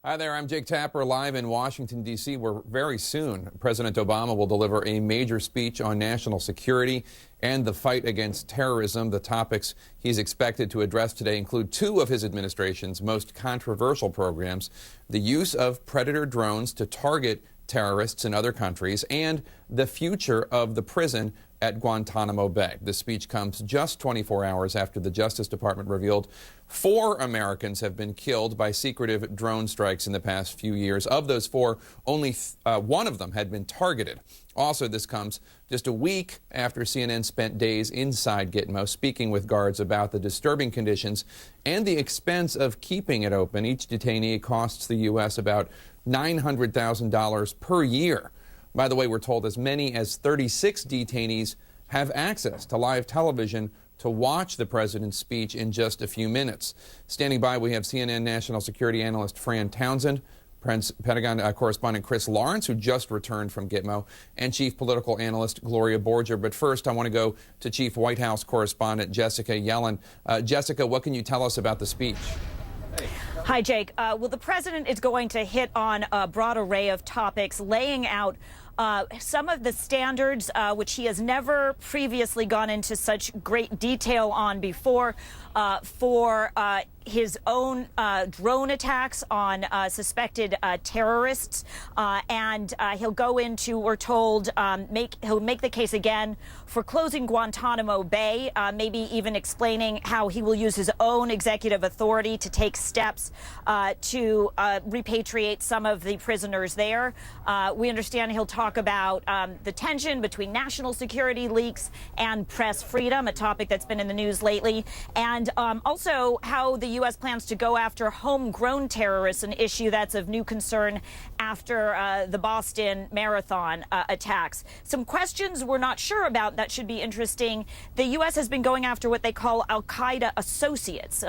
Hi there, I'm Jake Tapper, live in Washington, D.C., where very soon President Obama will deliver a major speech on national security and the fight against terrorism. The topics he's expected to address today include two of his administration's most controversial programs: the use of predator drones to target terrorists in other countries and the future of the prison at Guantanamo Bay. The speech comes just 24 hours after the Justice Department revealed 4 Americans have been killed by secretive drone strikes in the past few years. Of those 4, only one of them had been targeted. Also, this comes just a week after CNN spent days inside Gitmo speaking with guards about the disturbing conditions and the expense of keeping it open. Each detainee costs the U.S. about $900,000 per year. By the way, we're told as many as 36 detainees have access to live television to watch the president's speech in just a few minutes. Standing by, we have CNN national security analyst Fran Townsend, Pentagon correspondent Chris Lawrence, who just returned from Gitmo, and chief political analyst Gloria Borger. But first, I want to go to chief White House correspondent Jessica Yellen. Jessica, what can you tell us about the speech? Hi, Jake. Well, the president is going to hit on a broad array of topics, laying out some of the standards which he has never previously gone into such great detail on before for his own drone attacks on suspected terrorists, and he'll go into, we're told, he'll make the case again for closing Guantanamo Bay, maybe even explaining how he will use his own executive authority to take steps to repatriate some of the prisoners there. We understand he'll talk about the tension between national security leaks and press freedom, a topic that's been in the news lately, and also how the U.S. plans to go after homegrown terrorists, an issue that's of new concern after the Boston Marathon attacks. Some questions we're not sure about that should be interesting. The U.S. has been going after what they call al-Qaeda associates,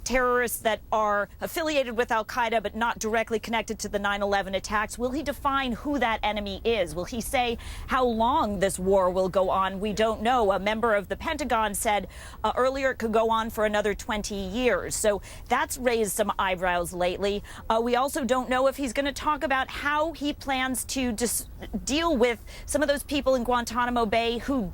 terrorists that are affiliated with al-Qaeda but not directly connected to the 9/11 attacks. Will he define who that enemy is? Will he say how long this war will go on? We don't know. A member of the Pentagon said earlier it could go on for another 20 years. So that's raised some eyebrows lately. We also don't know if he's going to talk about how he plans to deal with some of those people in Guantanamo Bay who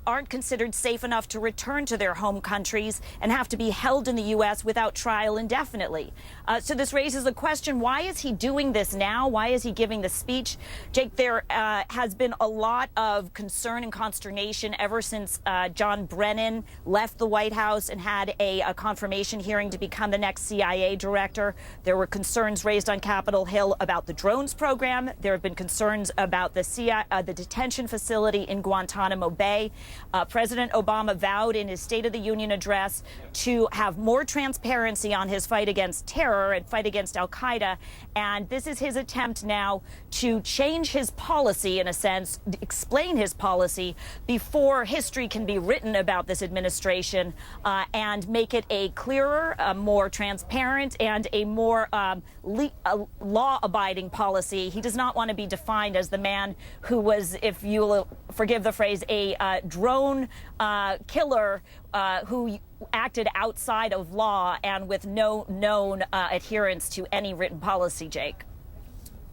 aren't considered safe enough to return to their home countries and have to be held in the U.S. without trial indefinitely. So this raises the question, why is he doing this now? Why is he giving the speech? Jake, there has been a lot of concern and consternation ever since John Brennan left the White House and had a confirmation hearing to become the next CIA director. There were concerns raised on Capitol Hill about the drones program. There have been concerns about the detention facility in Guantanamo Bay. President Obama vowed in his State of the Union address to have more transparency on his fight against terror and fight against al-Qaeda. And this is his attempt now to change his policy, in a sense, explain his policy before history can be written about this administration, and make it a clearer, more transparent, and a more law-abiding policy. He does not want to be defined as the man who was, if you'll forgive the phrase, a drone killer who acted outside of law and with no known adherence to any written policy, Jake.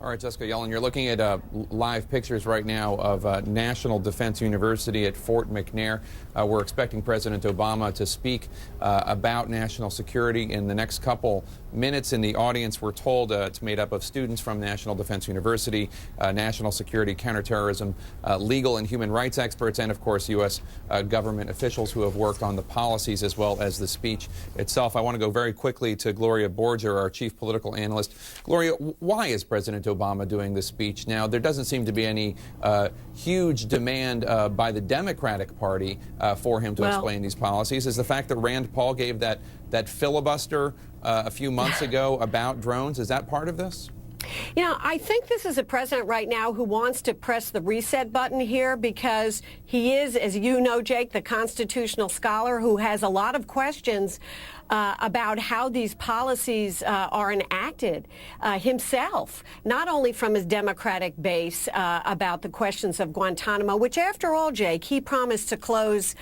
All right, Jessica Yellen, you're looking at live pictures right now of National Defense University at Fort McNair. We're expecting President Obama to speak about national security in the next couple minutes. In the audience, we're told it's made up of students from National Defense University, national security, counterterrorism, legal and human rights experts, and of course U.S. Government officials who have worked on the policies as well as the speech itself. I want to go very quickly to Gloria Borger, our chief political analyst. Gloria, why is President Obama doing this speech now? There doesn't seem to be any huge demand by the Democratic Party for him to explain these policies. Is the fact that Rand Paul gave that filibuster a few months ago about drones, is that part of this? You know, I think this is a president right now who wants to press the reset button here because he is, as you know, Jake, the constitutional scholar who has a lot of questions about how these policies are enacted himself, not only from his Democratic base about the questions of Guantanamo, which, after all, Jake, he promised to close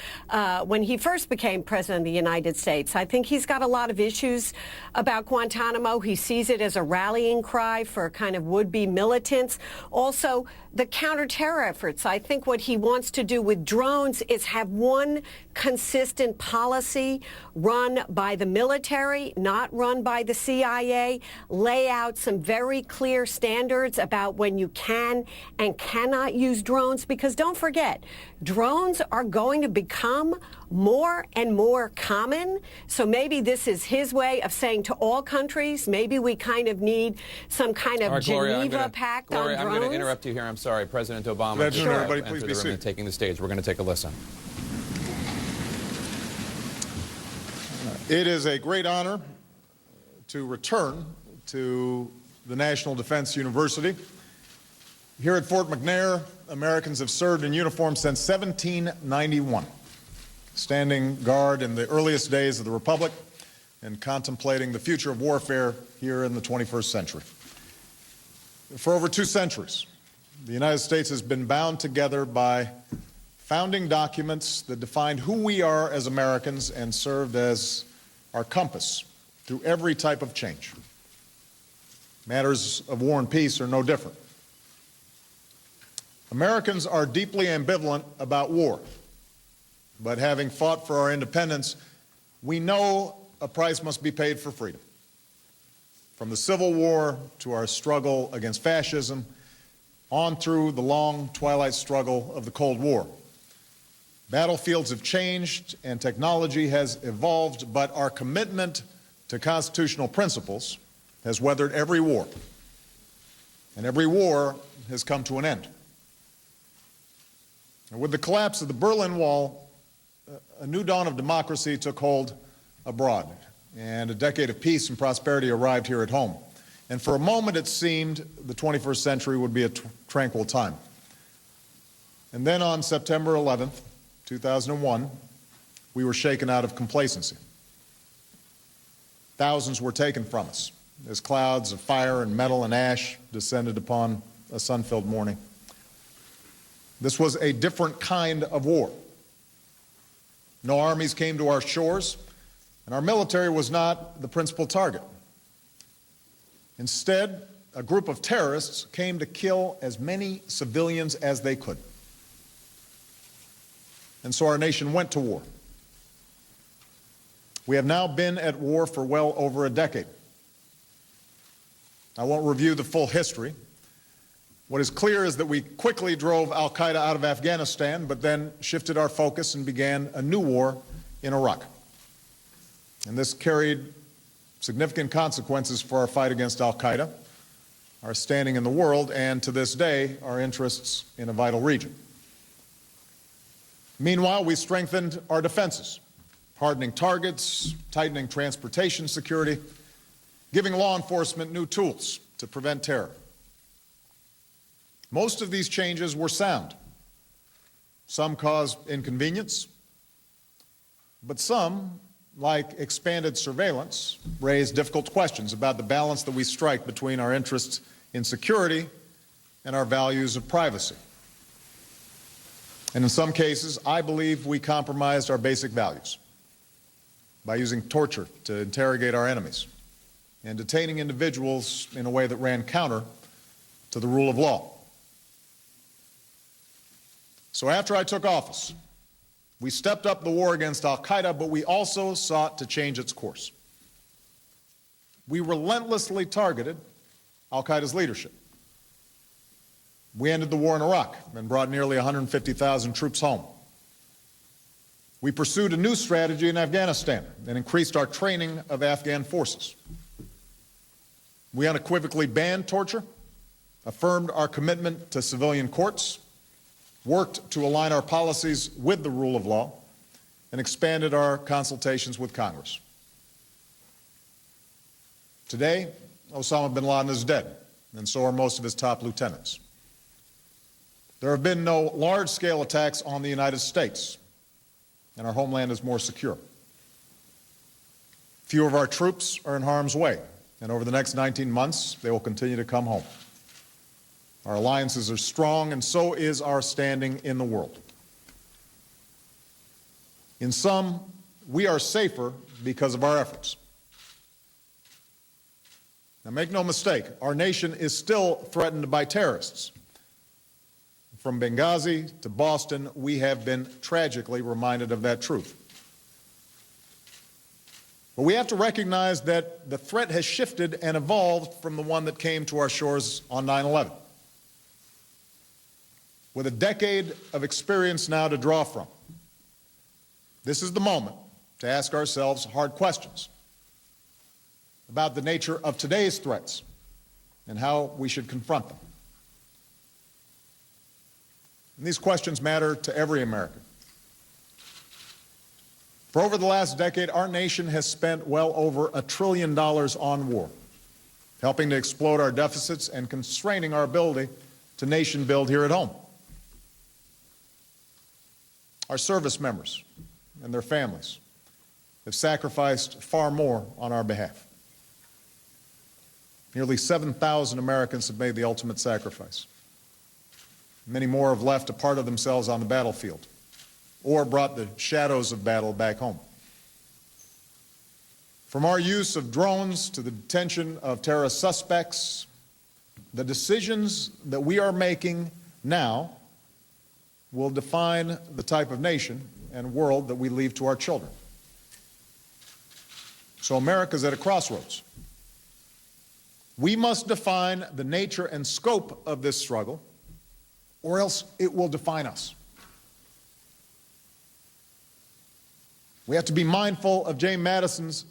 when he first became president of the United States. I think he's got a lot of issues about Guantanamo. He sees it as a rallying cry for kind of would-be militants. Also, the counter-terror efforts. I think what he wants to do with drones is have one consistent policy run by the military, not run by the CIA, lay out some very clear standards about when you can and cannot use drones, because don't forget, drones are going to become more and more common. So maybe this is his way of saying to all countries, maybe we kind of need some kind of Geneva Pact on drones. I'm going to interrupt you here. I'm sorry. President Obama. Good afternoon, everybody. Please be seated. Taking the stage. We're going to take a listen. It is a great honor to return to the National Defense University. Here at Fort McNair, Americans have served in uniform since 1791, standing guard in the earliest days of the Republic and contemplating the future of warfare here in the 21st century. For over 2 centuries, the United States has been bound together by founding documents that defined who we are as Americans and served as our compass through every type of change. Matters of war and peace are no different. Americans are deeply ambivalent about war, but having fought for our independence, we know a price must be paid for freedom. From the Civil War to our struggle against fascism, on through the long twilight struggle of the Cold War. Battlefields have changed and technology has evolved, but our commitment to constitutional principles has weathered every war, and every war has come to an end. And with the collapse of the Berlin Wall, a new dawn of democracy took hold abroad, and a decade of peace and prosperity arrived here at home. And for a moment it seemed the 21st century would be a tranquil time. And then on September 11th, 2001, we were shaken out of complacency. Thousands were taken from us as clouds of fire and metal and ash descended upon a sun-filled morning. This was a different kind of war. No armies came to our shores, and our military was not the principal target. Instead, a group of terrorists came to kill as many civilians as they could. And so our nation went to war. We have now been at war for well over a decade. I won't review the full history. What is clear is that we quickly drove al-Qaeda out of Afghanistan, but then shifted our focus and began a new war in Iraq. And this carried significant consequences for our fight against al-Qaeda, our standing in the world, and to this day, our interests in a vital region. Meanwhile, we strengthened our defenses, hardening targets, tightening transportation security, giving law enforcement new tools to prevent terror. Most of these changes were sound. Some caused inconvenience, but some, like expanded surveillance, raised difficult questions about the balance that we strike between our interests in security and our values of privacy. And in some cases, I believe we compromised our basic values by using torture to interrogate our enemies and detaining individuals in a way that ran counter to the rule of law. So after I took office, we stepped up the war against al-Qaeda, but we also sought to change its course. We relentlessly targeted al-Qaeda's leadership. We ended the war in Iraq and brought nearly 150,000 troops home. We pursued a new strategy in Afghanistan and increased our training of Afghan forces. We unequivocally banned torture, affirmed our commitment to civilian courts, worked to align our policies with the rule of law, and expanded our consultations with Congress. Today, Osama bin Laden is dead, and so are most of his top lieutenants. There have been no large-scale attacks on the United States, and our homeland is more secure. Few of our troops are in harm's way, and over the next 19 months, they will continue to come home. Our alliances are strong, and so is our standing in the world. In sum, we are safer because of our efforts. Now, make no mistake, our nation is still threatened by terrorists. From Benghazi to Boston, we have been tragically reminded of that truth. But we have to recognize that the threat has shifted and evolved from the one that came to our shores on 9/11. With a decade of experience now to draw from, this is the moment to ask ourselves hard questions about the nature of today's threats and how we should confront them. And these questions matter to every American. For over the last decade, our nation has spent well over $1 trillion on war, helping to explode our deficits and constraining our ability to nation build here at home. Our service members and their families have sacrificed far more on our behalf. Nearly 7,000 Americans have made the ultimate sacrifice. Many more have left a part of themselves on the battlefield or brought the shadows of battle back home. From our use of drones to the detention of terrorist suspects, the decisions that we are making now will define the type of nation and world that we leave to our children. So America's at a crossroads. We must define the nature and scope of this struggle, or else it will define us. We have to be mindful of James Madison's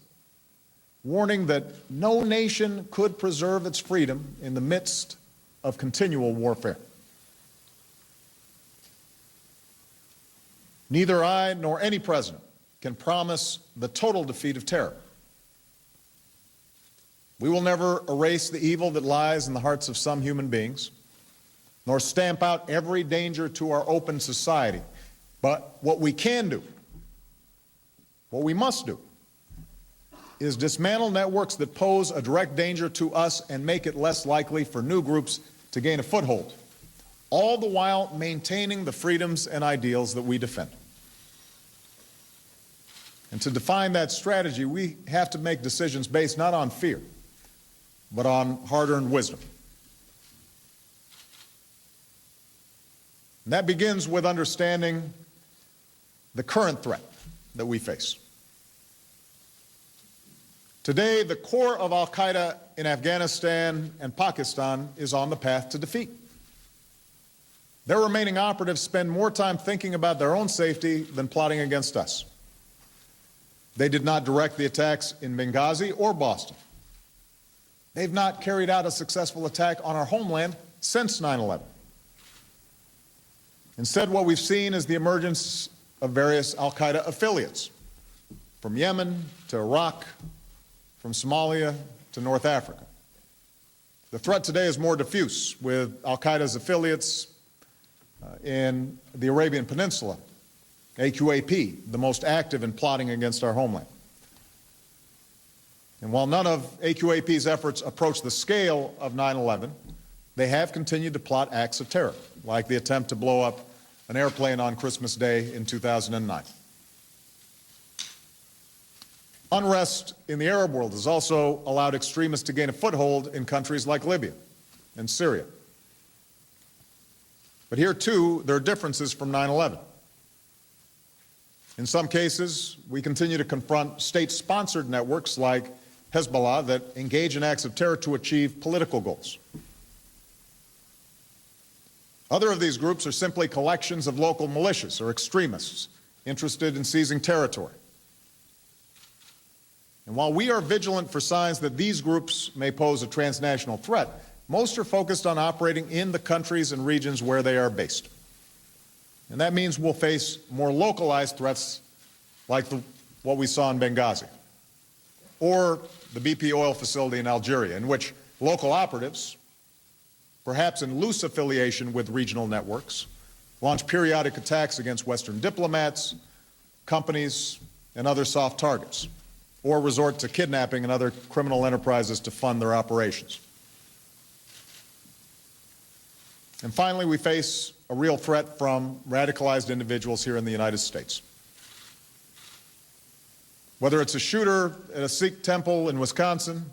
warning that no nation could preserve its freedom in the midst of continual warfare. Neither I nor any president can promise the total defeat of terror. We will never erase the evil that lies in the hearts of some human beings, nor stamp out every danger to our open society. But what we can do, what we must do, is dismantle networks that pose a direct danger to us and make it less likely for new groups to gain a foothold, all the while maintaining the freedoms and ideals that we defend. And to define that strategy, we have to make decisions based not on fear, but on hard-earned wisdom. And that begins with understanding the current threat that we face. Today, the core of al-Qaeda in Afghanistan and Pakistan is on the path to defeat. Their remaining operatives spend more time thinking about their own safety than plotting against us. They did not direct the attacks in Benghazi or Boston. They've not carried out a successful attack on our homeland since 9/11. Instead, what we've seen is the emergence of various al-Qaeda affiliates, from Yemen to Iraq, from Somalia to North Africa. The threat today is more diffuse, with al-Qaeda's affiliates in the Arabian Peninsula, AQAP, the most active in plotting against our homeland. And while none of AQAP's efforts approach the scale of 9/11, they have continued to plot acts of terror, like the attempt to blow up an airplane on Christmas Day in 2009. Unrest in the Arab world has also allowed extremists to gain a foothold in countries like Libya and Syria. But here, too, there are differences from 9/11. In some cases, we continue to confront state-sponsored networks like Hezbollah that engage in acts of terror to achieve political goals. Other of these groups are simply collections of local militias or extremists interested in seizing territory. And while we are vigilant for signs that these groups may pose a transnational threat, most are focused on operating in the countries and regions where they are based. And that means we'll face more localized threats like what we saw in Benghazi, or the BP oil facility in Algeria, in which local operatives, perhaps in loose affiliation with regional networks, launch periodic attacks against Western diplomats, companies, and other soft targets. or resort to kidnapping and other criminal enterprises to fund their operations. And finally, we face a real threat from radicalized individuals here in the United States. Whether it's a shooter at a Sikh temple in Wisconsin,